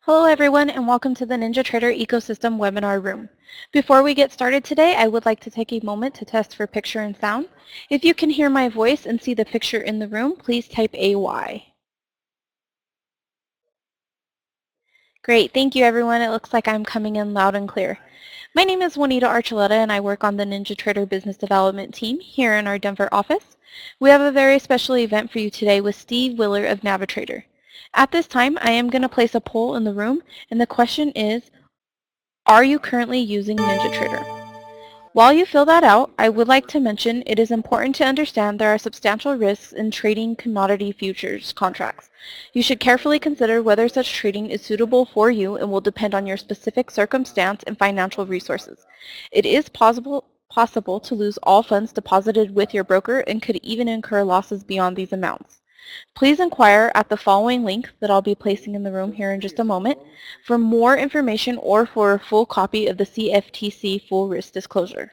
Hello everyone and welcome to the NinjaTrader Ecosystem webinar room. Before we get started today, I would like to take a moment to test for picture and sound. If you can hear my voice and see the picture in the room, please type AY. Great, thank you everyone. It looks like I'm coming in loud and clear. My name is Juanita Archuleta and I work on the NinjaTrader Business Development team here in our Denver office. We have a very special event for you today with Steve Wheeler of NaviTrader. At this time, I am going to place a poll in the room, and the question is, are you currently using NinjaTrader? While you fill that out, I would like to mention it is important to understand there are substantial risks in trading commodity futures contracts. You should carefully consider whether such trading is suitable for you and will depend on your specific circumstance and financial resources. It is possible to lose all funds deposited with your broker and could even incur losses beyond these amounts. Please inquire at the following link that I'll be placing in the room here in just a moment for more information or for a full copy of the CFTC full risk disclosure.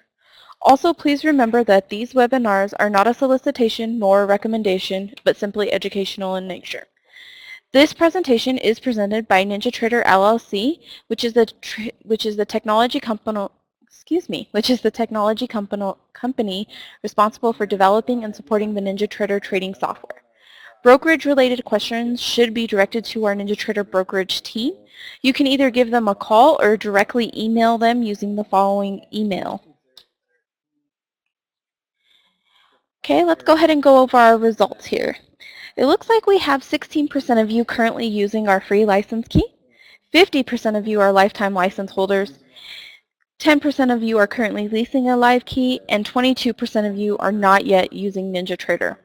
Also, please remember that these webinars are not a solicitation nor a recommendation, but simply educational in nature. This presentation is presented by NinjaTrader LLC, which is the technology company responsible for developing and supporting the NinjaTrader trading software. Brokerage-related questions should be directed to our NinjaTrader brokerage team. You can either give them a call or directly email them using the following email. Okay, let's go ahead and go over our results here. It looks like we have 16% of you currently using our free license key. 50% of you are lifetime license holders. 10% of you are currently leasing a live key, and 22% of you are not yet using NinjaTrader.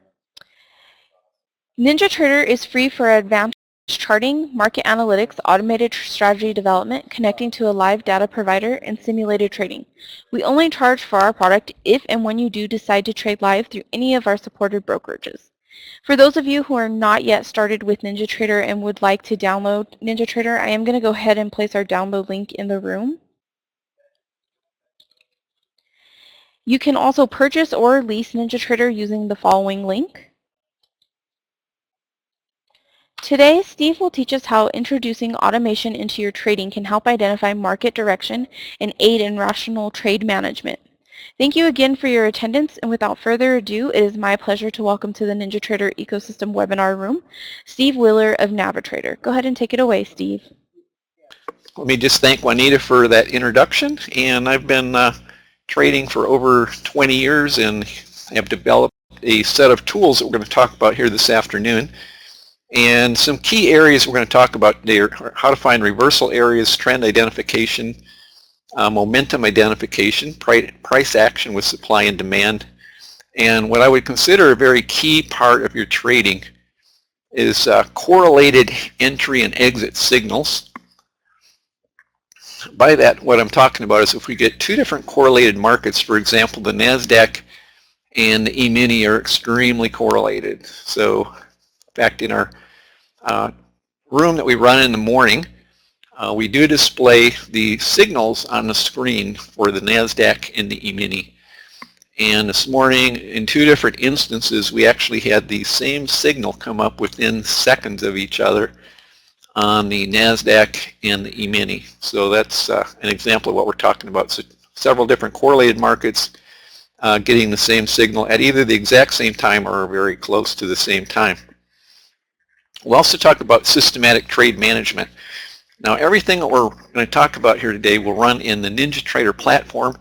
NinjaTrader is free for advanced charting, market analytics, automated strategy development, connecting to a live data provider, and simulated trading. We only charge for our product if and when you do decide to trade live through any of our supported brokerages. For those of you who are not yet started with NinjaTrader and would like to download NinjaTrader, I am going to go ahead and place our download link in the room. You can also purchase or lease NinjaTrader using the following link. Today, Steve will teach us how introducing automation into your trading can help identify market direction and aid in rational trade management. Thank you again for your attendance, and without further ado, it is my pleasure to welcome to the NinjaTrader Ecosystem webinar room, Steve Wheeler of NaviTrader. Go ahead and take it away, Steve. Let me just thank Juanita for that introduction, and I've been trading for over 20 years and have developed a set of tools that we're going to talk about here this afternoon. And some key areas we're going to talk about today are how to find reversal areas, trend identification, momentum identification, price action with supply and demand, and what I would consider a very key part of your trading is correlated entry and exit signals. By that, what I'm talking about is if we get two different correlated markets, for example, the NASDAQ and the E-mini are extremely correlated. So in fact, in our room that we run in the morning, we do display the signals on the screen for the NASDAQ and the E-mini. And this morning, in two different instances, we actually had the same signal come up within seconds of each other on the NASDAQ and the E-mini. So that's an example of what we're talking about. So several different correlated markets getting the same signal at either the exact same time or very close to the same time. We'll also talk about systematic trade management. Now, everything that we're going to talk about here today will run in the NinjaTrader platform,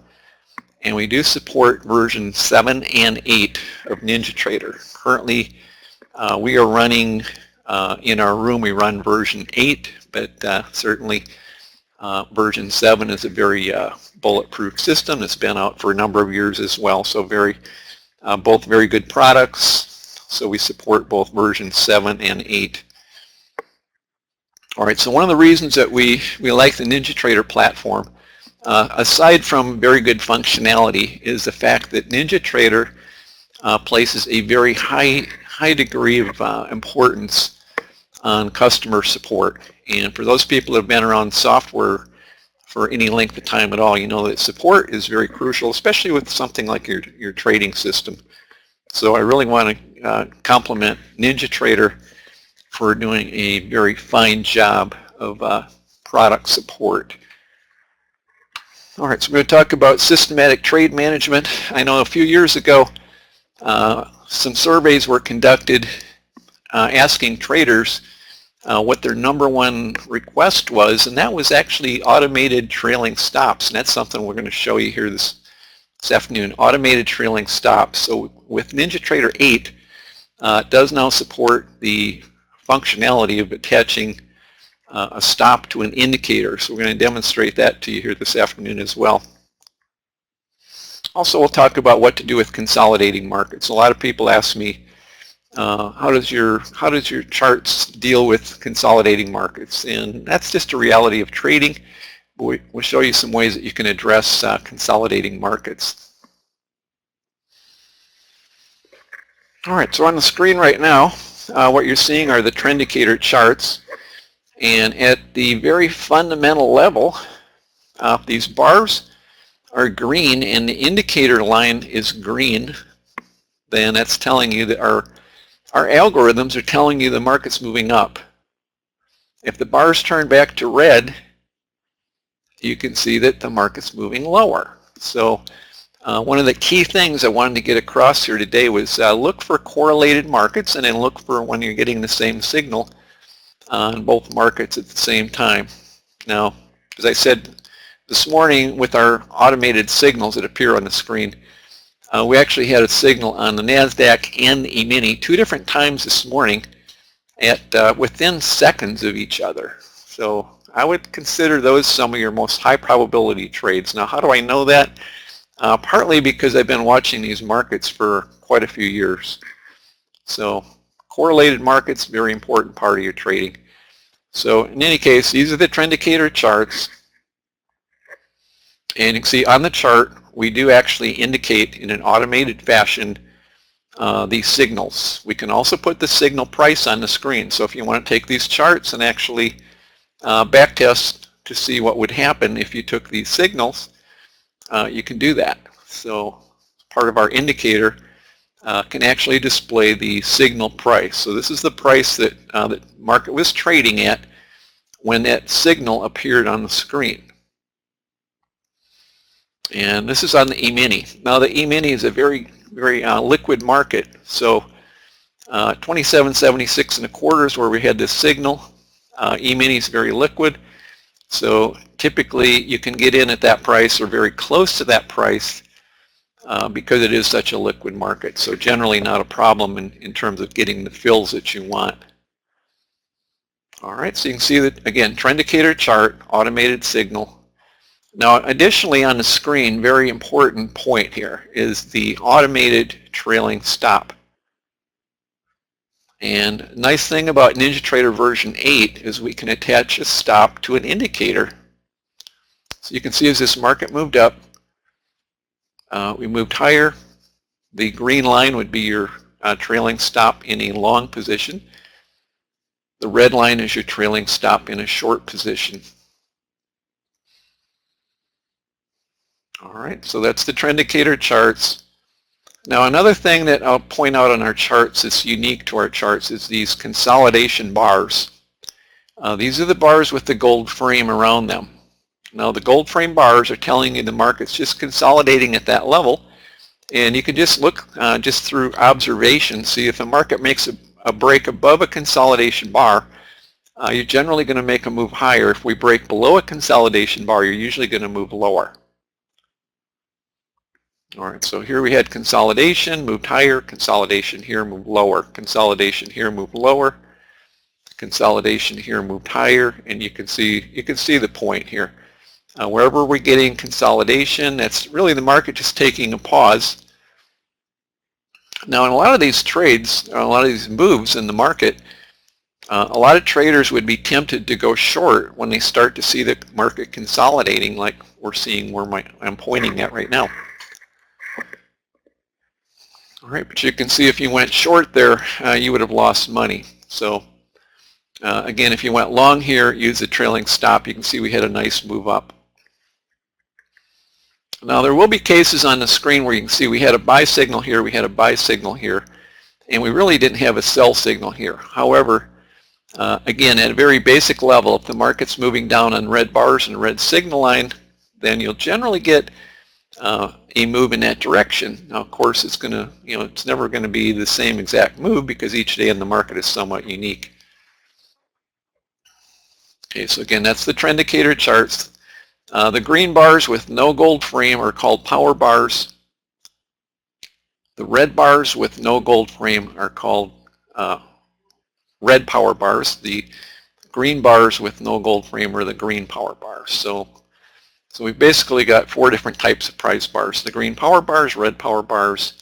and we do support version 7 and 8 of NinjaTrader. Currently, we are running, in our room, we run version 8, but certainly version 7 is a very bulletproof system. It's been out for a number of years as well, so both very good products. So we support both version 7 and 8. All right, so one of the reasons that we like the NinjaTrader platform, aside from very good functionality, is the fact that NinjaTrader places a very high degree of importance on customer support. And for those people that have been around software for any length of time at all, you know that support is very crucial, especially with something like your trading system. So I really want to compliment NinjaTrader for doing a very fine job of product support. All right, so we're going to talk about systematic trade management. I know a few years ago some surveys were conducted asking traders what their #1 request was, and that was actually automated trailing stops, and that's something we're going to show you here this afternoon, automated trailing stops. So with NinjaTrader 8, it does now support the functionality of attaching a stop to an indicator. So we're going to demonstrate that to you here this afternoon as well. Also, we'll talk about what to do with consolidating markets. A lot of people ask me, how does your charts deal with consolidating markets? And that's just a reality of trading. We'll show you some ways that you can address consolidating markets. All right, so on the screen right now, what you're seeing are the Trendicator charts. And at the very fundamental level, these bars are green and the indicator line is green. Then that's telling you that our algorithms are telling you the market's moving up. If the bars turn back to red, you can see that the market's moving lower. So one of the key things I wanted to get across here today was look for correlated markets and then look for when you're getting the same signal on both markets at the same time. Now, as I said this morning with our automated signals that appear on the screen, we actually had a signal on the NASDAQ and the E-mini 2 different times this morning at within seconds of each other. So I would consider those some of your most high probability trades. Now, how do I know that? Partly because I've been watching these markets for quite a few years. So correlated markets, very important part of your trading. So in any case, these are the Trendicator charts. And you can see on the chart, we do actually indicate in an automated fashion these signals. We can also put the signal price on the screen. So if you want to take these charts and actually backtest to see what would happen if you took these signals, you can do that. So part of our indicator can actually display the signal price. So this is the price that the market was trading at when that signal appeared on the screen. And this is on the E-mini. Now the E-mini is a very liquid market. So 27.76 1/4 is where we had this signal. E-mini is very liquid. So typically you can get in at that price or very close to that price because it is such a liquid market. So generally not a problem in terms of getting the fills that you want. All right, so you can see that, again, Trendicator chart, automated signal. Now additionally on the screen, very important point here, is the automated trailing stop. And nice thing about NinjaTrader version 8 is we can attach a stop to an indicator. So you can see as this market moved up, we moved higher. The green line would be your trailing stop in a long position. The red line is your trailing stop in a short position. All right, so that's the Trendicator charts. Now another thing that I'll point out on our charts that's unique to our charts is these consolidation bars. These are the bars with the gold frame around them. Now the gold frame bars are telling you the market's just consolidating at that level, and you can just look just through observation, see if the market makes a break above a consolidation bar, you're generally going to make a move higher. If we break below a consolidation bar, you're usually going to move lower. All right, so here we had consolidation, moved higher, consolidation here, moved lower, consolidation here, moved lower, consolidation here, moved higher, and you can see the point here. Wherever we're getting consolidation, that's really the market just taking a pause. Now in a lot of these trades, a lot of these moves in the market, a lot of traders would be tempted to go short when they start to see the market consolidating, like we're seeing where I'm pointing at right now. All right, but you can see if you went short there, you would have lost money. So again, if you went long here, use the trailing stop. You can see we had a nice move up. Now there will be cases on the screen where you can see we had a buy signal here, we had a buy signal here, and we really didn't have a sell signal here. However, Again, at a very basic level, if the market's moving down on red bars and red signal line, then you'll generally get a move in that direction. Now, of course, it's going to, it's never going to be the same exact move because each day in the market is somewhat unique. Okay, so again, that's the Trendicator charts. The green bars with no gold frame are called power bars. The red bars with no gold frame are called red power bars. The green bars with no gold frame are the green power bars. So we've basically got 4 different types of price bars: the green power bars, red power bars,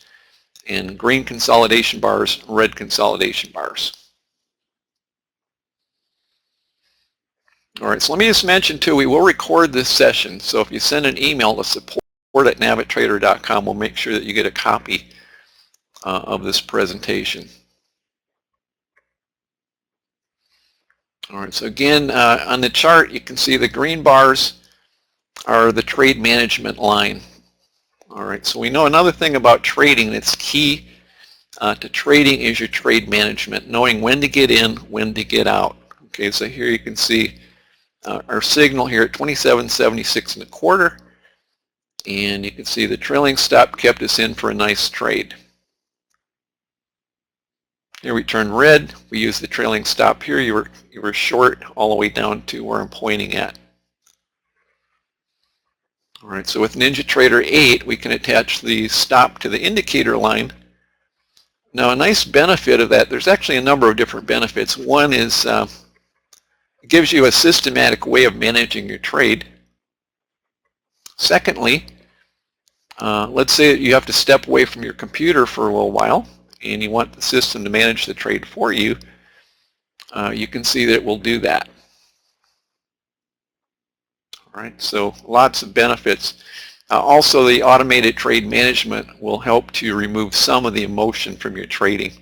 and green consolidation bars, red consolidation bars. All right, so let me just mention too, we will record this session. So if you send an email to support@NaviTrader.com, we'll make sure that you get a copy of this presentation. All right, so again, on the chart, you can see the green bars are the trade management line. All right, so we know another thing about trading that's key to trading is your trade management, knowing when to get in, when to get out. Okay, so here you can see our signal here at 27.76 1/4, and you can see the trailing stop kept us in for a nice trade. Here we turn red. We use the trailing stop here. You were short all the way down to where I'm pointing at. All right, so with NinjaTrader 8, we can attach the stop to the indicator line. Now, a nice benefit of that, there's actually a number of different benefits. One is it gives you a systematic way of managing your trade. Secondly, let's say that you have to step away from your computer for a little while and you want the system to manage the trade for you. You can see that it will do that. All right, so lots of benefits. Also, the automated trade management will help to remove some of the emotion from your trading.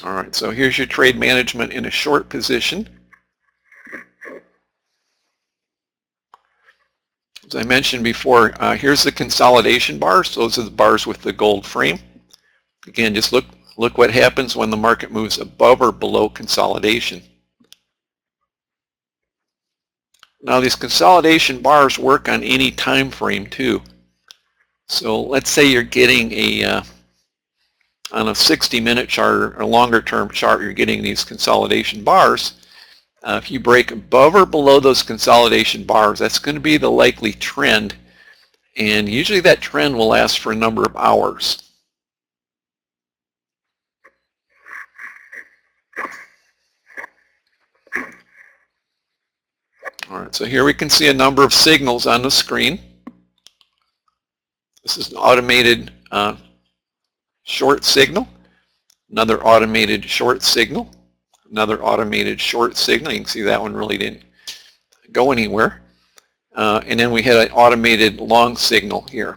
All right, so here's your trade management in a short position. As I mentioned before, here's the consolidation bars. Those are the bars with the gold frame. Again, just look what happens when the market moves above or below consolidation. Now, these consolidation bars work on any time frame too. So let's say you're getting on a 60-minute chart or a longer term chart, you're getting these consolidation bars. If you break above or below those consolidation bars, that's going to be the likely trend, and usually that trend will last for a number of hours. All right, so here we can see a number of signals on the screen. This is an automated short signal, another automated short signal, another automated short signal. You can see that one really didn't go anywhere. And then we had an automated long signal here.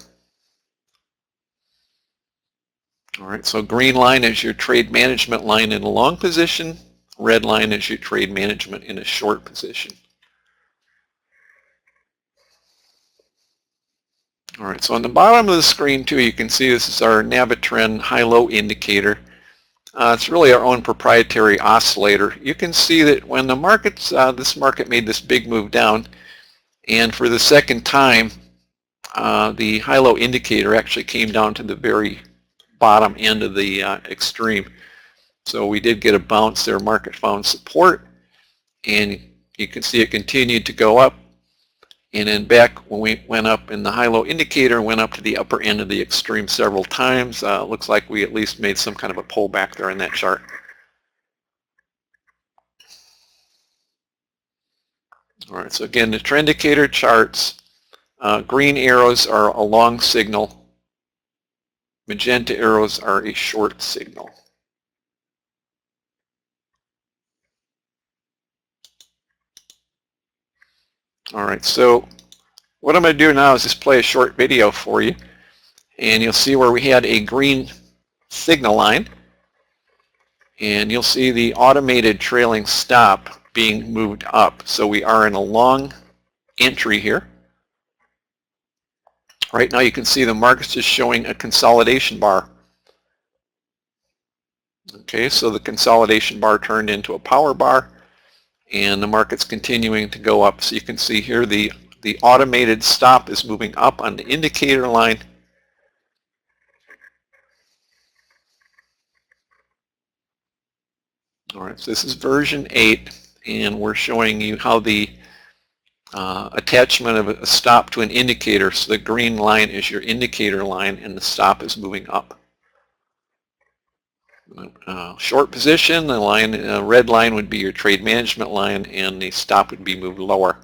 All right, so green line is your trade management line in a long position. Red line is your trade management in a short position. All right, so on the bottom of the screen too, you can see this is our NaviTrend high-low indicator. It's really our own proprietary oscillator. You can see that when the markets, this market made this big move down, and for the second time, the high-low indicator actually came down to the very bottom end of the extreme. So we did get a bounce there. Market found support, and you can see it continued to go up. And then back when we went up in the high-low indicator, went up to the upper end of the extreme several times. Looks like we at least made some kind of a pullback there in that chart. All right, so again, the Trendicator charts, green arrows are a long signal. Magenta arrows are a short signal. All right, so what I'm going to do now is just play a short video for you, and you'll see where we had a green signal line, and you'll see the automated trailing stop being moved up. So we are in a long entry here. Right now you can see the market's just showing a consolidation bar. Okay, so the consolidation bar turned into a power bar, and the market's continuing to go up. So you can see here the automated stop is moving up on the indicator line. All right, so this is version 8, and we're showing you how the attachment of a stop to an indicator. So the green line is your indicator line, and the stop is moving up. Short position, the line, red line would be your trade management line, and the stop would be moved lower.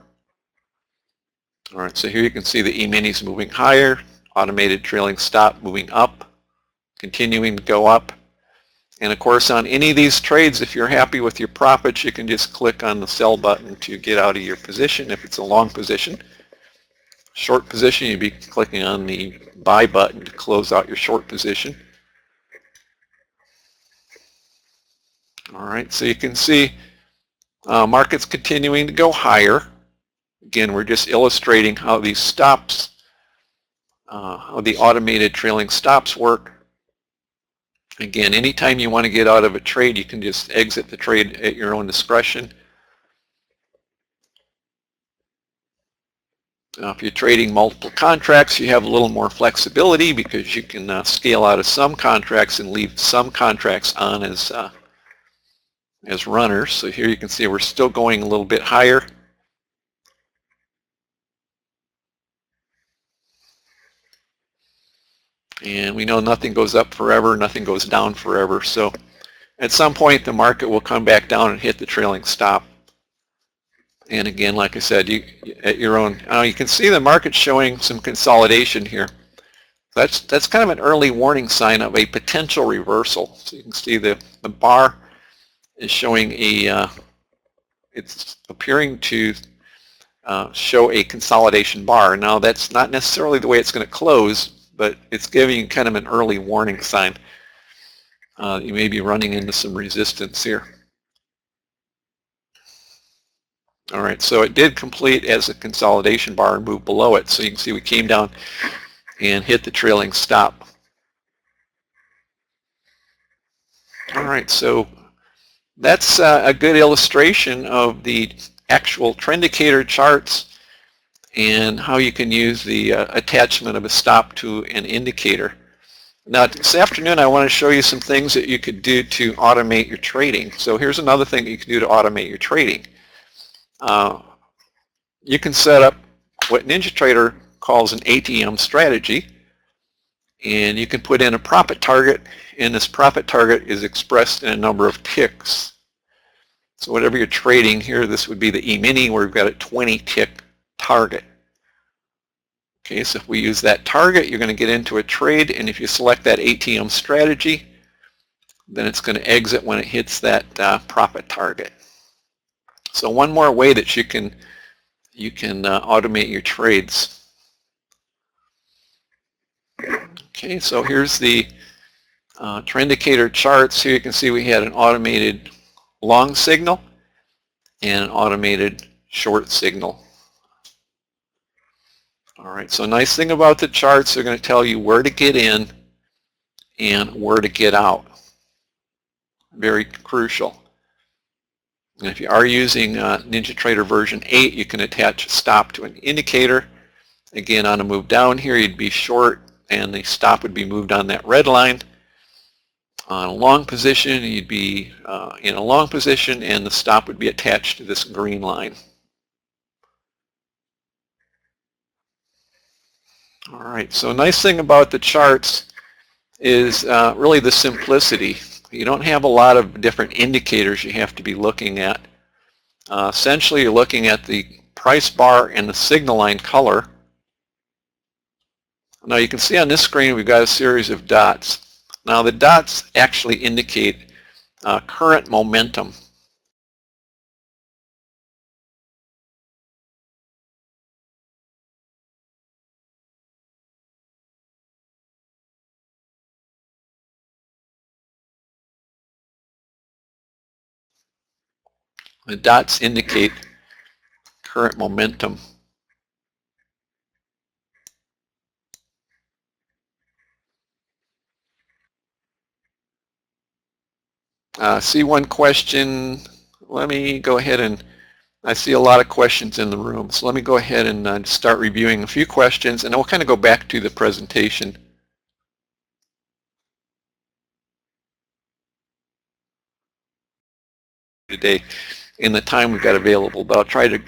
All right, so here you can see the E-minis moving higher, automated trailing stop moving up, continuing to go up. And of course, on any of these trades, if you're happy with your profits, you can just click on the sell button to get out of your position if it's a long position. Short position, you'd be clicking on the buy button to close out your short position. All right, so you can see markets continuing to go higher. Again, we're just illustrating how these stops, how the automated trailing stops work. Again, anytime you want to get out of a trade, you can just exit the trade at your own discretion. If you're trading multiple contracts, you have a little more flexibility because you can scale out of some contracts and leave some contracts on as runners. So here you can see we're still going a little bit higher. And we know nothing goes up forever, nothing goes down forever. So at some point the market will come back down and hit the trailing stop. And again, like I said, you at your own, you can see the market showing some consolidation here. That's kind of an early warning sign of a potential reversal. So you can see the bar is showing it's appearing to show a consolidation bar. Now that's not necessarily the way it's going to close, but it's giving you kind of an early warning sign. You may be running into some resistance here. All right, so it did complete as a consolidation bar and move below it. So you can see we came down and hit the trailing stop. All right, so that's a good illustration of the actual Trendicator charts and how you can use the attachment of a stop to an indicator. Now this afternoon I want to show you some things that you could do to automate your trading. So here's another thing that you can do to automate your trading. You can set up what NinjaTrader calls an ATM strategy, and you can put in a profit target, and this profit target is expressed in a number of ticks. So whatever you're trading here, this would be the E-mini where we've got a 20 tick target. Okay, so if we use that target, you're going to get into a trade, and if you select that ATM strategy, then it's going to exit when it hits that profit target. So one more way that you can automate your trades. Okay, so here's the Trendicator charts. Here you can see we had an automated long signal and an automated short signal. All right, so nice thing about the charts, they're going to tell you where to get in and where to get out. Very crucial. And if you are using NinjaTrader version 8, you can attach a stop to an indicator. Again, on a move down here, you'd be short, and the stop would be moved on that red line. On a long position, you'd be in a long position, and the stop would be attached to this green line. All right, so a nice thing about the charts is really the simplicity. You don't have a lot of different indicators you have to be looking at. Essentially, you're looking at the price bar and the signal line color. Now you can see on this screen we've got a series of dots. Now the dots actually indicate current momentum. The dots indicate current momentum. See one question. Let me go ahead and I see a lot of questions in the room, so let me go ahead and start reviewing a few questions, and then we'll kind of go back to the presentation today in the time we've got available, but I'll try to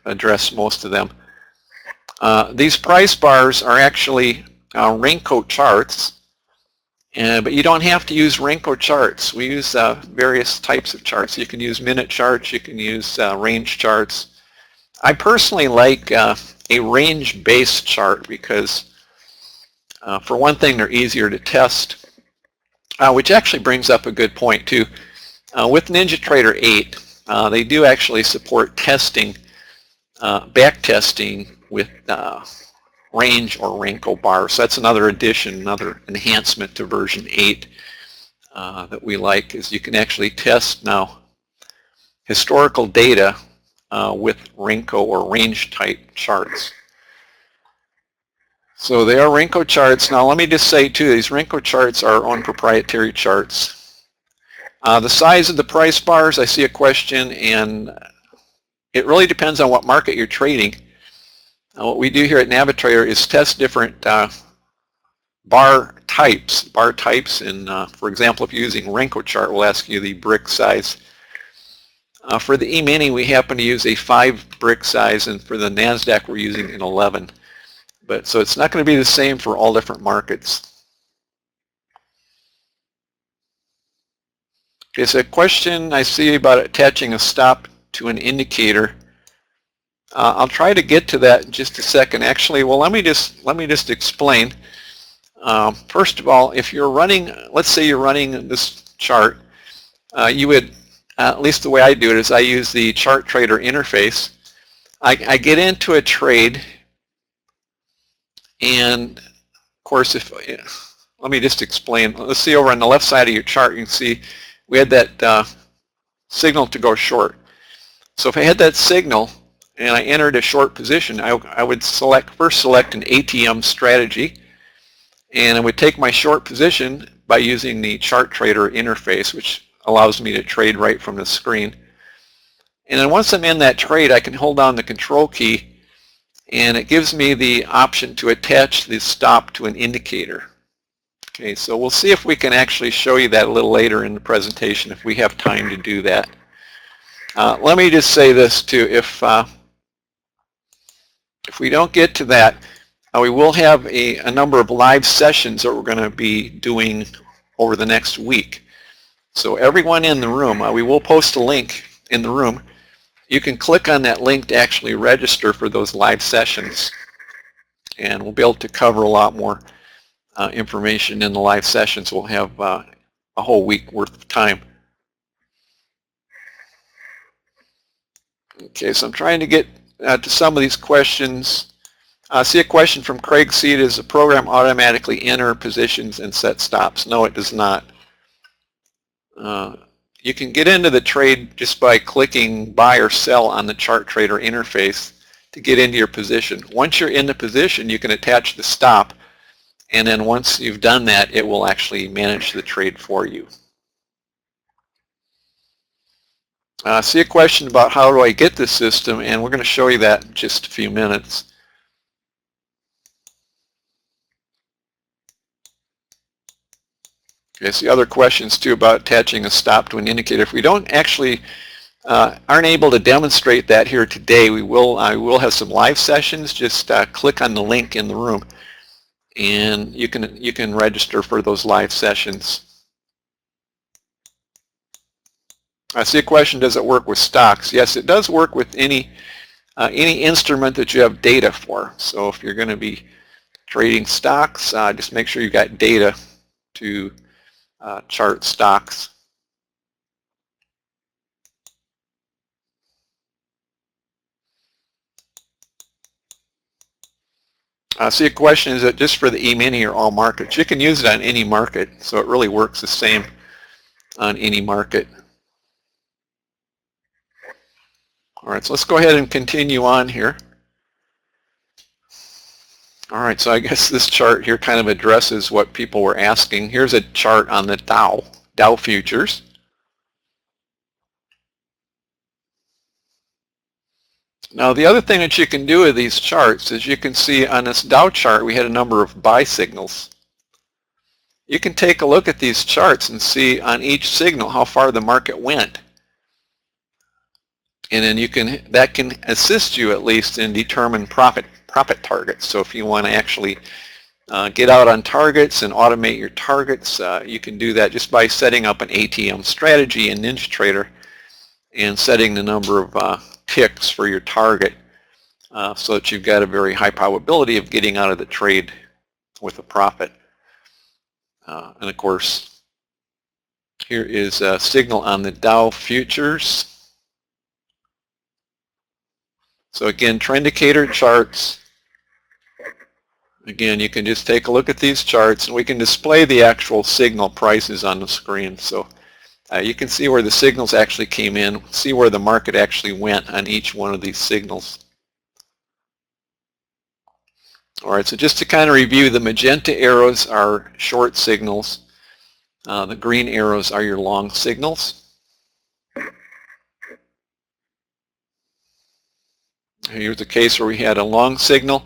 address most of them. These price bars are actually raincoat charts, but you don't have to use raincoat charts. We use various types of charts. You can use minute charts, you can use range charts. I personally like a range-based chart because, for one thing, they're easier to test, which actually brings up a good point too. With NinjaTrader 8, they do actually support testing, back testing with range or raincoat bars. So that's another addition, another enhancement to version 8 that we like, is you can actually test now historical data with raincoat or range type charts. So they are raincoat charts. Now let me just say too, these raincoat charts are our own proprietary charts. The size of the price bars, I see a question, and it really depends on what market you're trading. What we do here at NaviTrader is test different bar types, and for example, if you're using raincoat chart, we'll ask you the brick size. For the E-mini, we happen to use a 5 brick size, and for the NASDAQ, we're using an 11. But so it's not going to be the same for all different markets. Okay, so a question I see about attaching a stop to an indicator. I'll try to get to that in just a second. Actually, well, let me just explain. First of all, if you're running, let's say you're running this chart, you would, at least the way I do it is I use the chart trader interface. I get into a trade, and of course, let me just explain. Let's see over on the left side of your chart, you can see we had that signal to go short. So if I had that signal and I entered a short position, I would first select an ATM strategy, and I would take my short position by using the chart trader interface, which allows me to trade right from the screen. And then once I'm in that trade, I can hold down the control key, and it gives me the option to attach the stop to an indicator. Okay, so we'll see if we can actually show you that a little later in the presentation if we have time to do that. Let me just say this too, if we don't get to that, we will have a number of live sessions that we're going to be doing over the next week. So everyone in the room, we will post a link in the room. You can click on that link to actually register for those live sessions, and we'll be able to cover a lot more information in the live sessions. We'll have a whole week worth of time. Okay, so I'm trying to get to some of these questions. I see a question from Craig C. Does the program automatically enter positions and set stops? No, it does not. You can get into the trade just by clicking buy or sell on the chart trader interface to get into your position. Once you're in the position, you can attach the stop, and then once you've done that, it will actually manage the trade for you. See a question about how do I get this system, and we're going to show you that in just a few minutes. Okay, see other questions too about attaching a stop to an indicator. If we don't actually aren't able to demonstrate that here today, I will have some live sessions. Just click on the link in the room, and you can register for those live sessions. I see a question, does it work with stocks? Yes, it does work with any instrument that you have data for. So if you're going to be trading stocks, just make sure you've got data to chart stocks. See a question, is it just for the E-mini or all markets? You can use it on any market, so it really works the same on any market. All right, so let's go ahead and continue on here. All right, so I guess this chart here kind of addresses what people were asking. Here's a chart on the Dow futures. Now the other thing that you can do with these charts is you can see on this Dow chart we had a number of buy signals. You can take a look at these charts and see on each signal how far the market went. And then that can assist you at least in determining profit targets. So if you want to actually get out on targets and automate your targets, you can do that just by setting up an ATM strategy in NinjaTrader and setting the number of ticks for your target so that you've got a very high probability of getting out of the trade with a profit. And of course, here is a signal on the Dow futures. So again, Trendicator Charts. Again, you can just take a look at these charts and we can display the actual signal prices on the screen. So you can see where the signals actually came in, see where the market actually went on each one of these signals. All right, so just to kind of review, the magenta arrows are short signals. The green arrows are your long signals. Here's a case where we had a long signal,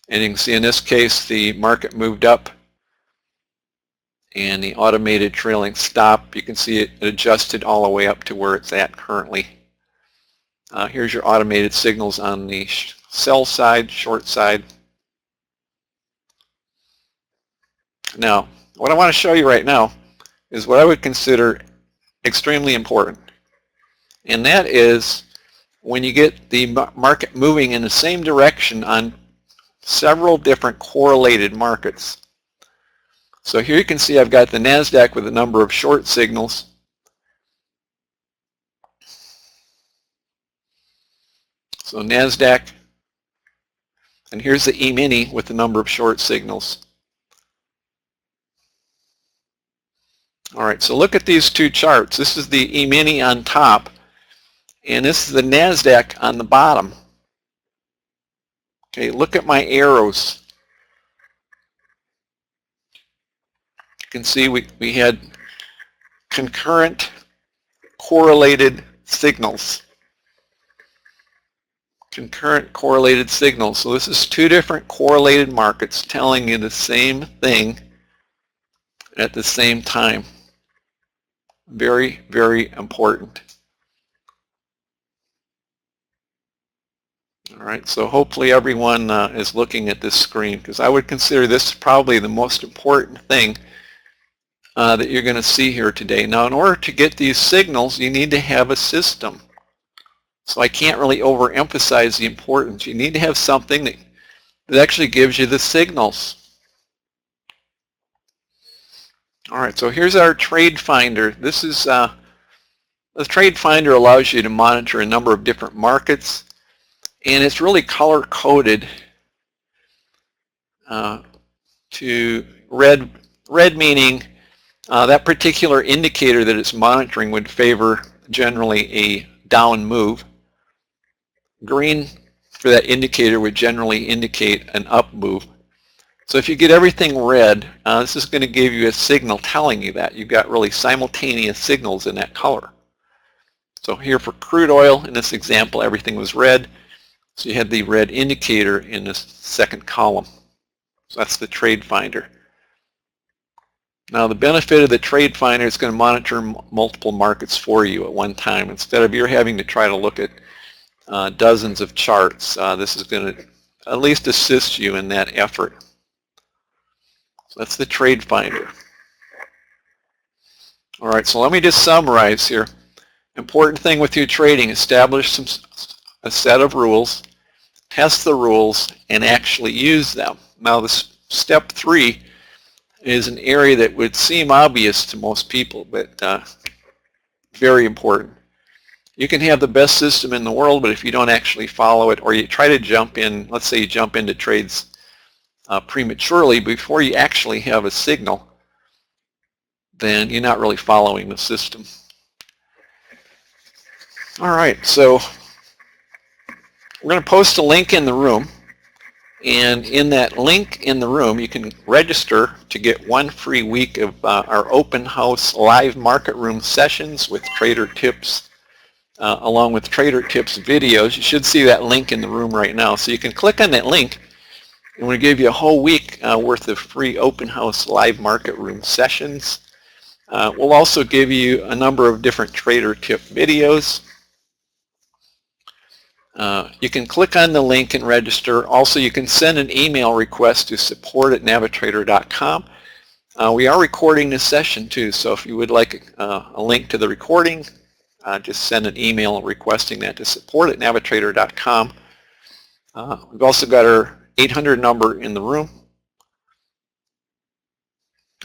and you can see in this case the market moved up and the automated trailing stop, you can see it adjusted all the way up to where it's at currently. Here's your automated signals on the sell side, short side. Now, what I want to show you right now is what I would consider extremely important, and that is when you get the market moving in the same direction on several different correlated markets. So here you can see I've got the NASDAQ with a number of short signals. So NASDAQ, and here's the E-mini with a number of short signals. All right, so look at these two charts. This is the E-mini on top, and this is the NASDAQ on the bottom. Okay, look at my arrows. You can see we had concurrent correlated signals. Concurrent correlated signals. So this is two different correlated markets telling you the same thing at the same time. Very, very important. All right, so hopefully everyone is looking at this screen, because I would consider this probably the most important thing that you're going to see here today. Now, in order to get these signals, you need to have a system. So I can't really overemphasize the importance. You need to have something that actually gives you the signals. All right, so here's our Trade Finder. This is the Trade Finder allows you to monitor a number of different markets, and it's really color-coded to red. Red meaning that particular indicator that it's monitoring would favor generally a down move. Green for that indicator would generally indicate an up move. So if you get everything red, this is going to give you a signal telling you that. You've got really simultaneous signals in that color. So here for crude oil, in this example, everything was red. So you had the red indicator in this second column. So that's the Trade Finder. Now the benefit of the Trade Finder is going to monitor multiple markets for you at one time. Instead of you having to try to look at dozens of charts, this is going to at least assist you in that effort. So that's the Trade Finder. All right, so let me just summarize here. Important thing with your trading, establish a set of rules, test the rules, and actually use them. Now this step 3 is an area that would seem obvious to most people, but very important. You can have the best system in the world, but if you don't actually follow it, or you try to jump in, let's say you jump into trades prematurely before you actually have a signal, then you're not really following the system. All right, so we're going to post a link in the room, and in that link in the room you can register to get 1 free week of our open house live market room sessions with trader tips, along with Trader Tips videos. You should see that link in the room right now. So you can click on that link, and we'll give you a whole week worth of free open house live market room sessions. We'll also give you a number of different Trader Tip videos. You can click on the link and register. Also, you can send an email request to support@NaviTrader.com. We are recording this session too, so if you would like a link to the recording, just send an email requesting that to support@NaviTrader.com. We've also got our 800 number in the room.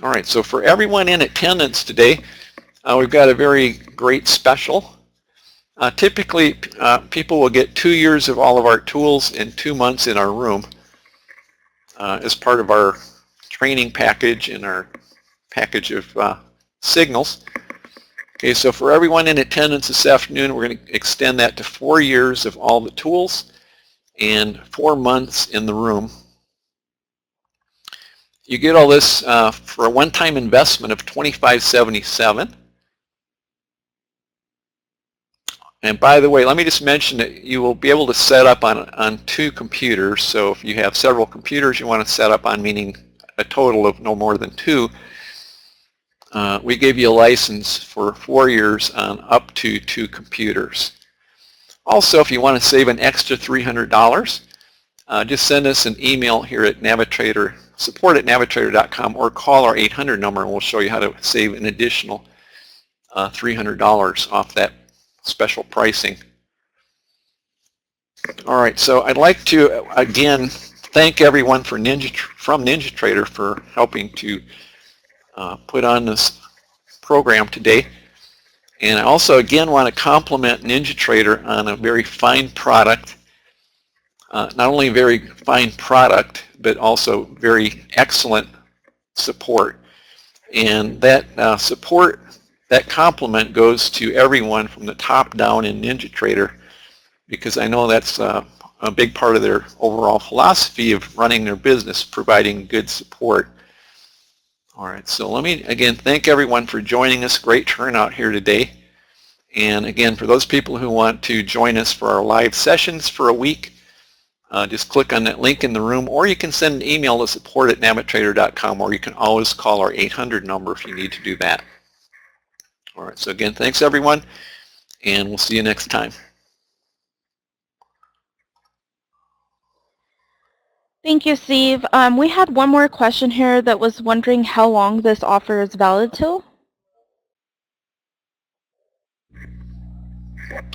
All right, so for everyone in attendance today, we've got a very great special. Typically, people will get 2 years of all of our tools and 2 months in our room as part of our training package and our package of signals. Okay, so for everyone in attendance this afternoon, we're going to extend that to 4 years of all the tools and 4 months in the room. You get all this for a one-time investment of $25.77. And by the way, let me just mention that you will be able to set up on 2 computers. So if you have several computers you want to set up on, meaning a total of no more than 2, we gave you a license for 4 years on up to 2 computers. Also, if you want to save an extra $300, just send us an email here at NaviTrader, support@NaviTrader.com, or call our 800 number and we'll show you how to save an additional $300 off that special pricing. All right, so I'd like to again thank everyone from NinjaTrader for helping to put on this program today. And I also again want to compliment NinjaTrader on a very fine product. Not only a very fine product, but also very excellent support. And that support, that compliment goes to everyone from the top down in NinjaTrader, because I know that's a big part of their overall philosophy of running their business, providing good support. All right, so let me again thank everyone for joining us. Great turnout here today. And again, for those people who want to join us for our live sessions for a week, just click on that link in the room, or you can send an email to support@NaviTrader.com, or you can always call our 800 number if you need to do that. All right, so again, thanks everyone, and we'll see you next time. Thank you, Steve. We had one more question here that was wondering how long this offer is valid till.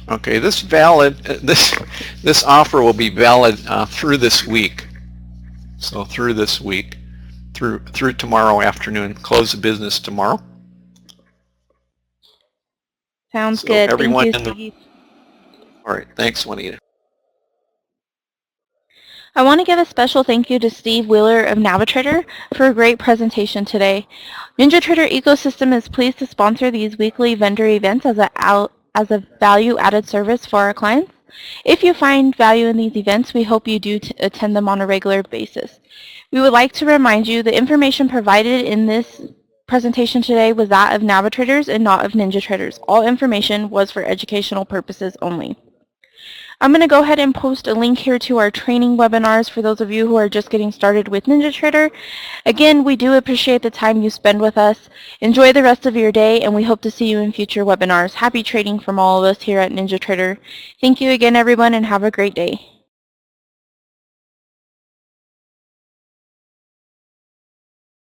Okay, this offer will be valid through this week. So through this week, through tomorrow afternoon. Close the business tomorrow. Sounds good. Everyone Thank you, Steve. All right, thanks, Juanita. I want to give a special thank you to Steve Wheeler of NaviTrader for a great presentation today. NinjaTrader Ecosystem is pleased to sponsor these weekly vendor events as a value-added service for our clients. If you find value in these events, we hope you do attend them on a regular basis. We would like to remind you the information provided in this presentation today was that of NaviTraders and not of NinjaTraders. All information was for educational purposes only. I'm going to go ahead and post a link here to our training webinars for those of you who are just getting started with NinjaTrader. Again, we do appreciate the time you spend with us. Enjoy the rest of your day, and we hope to see you in future webinars. Happy trading from all of us here at NinjaTrader. Thank you again, everyone, and have a great day.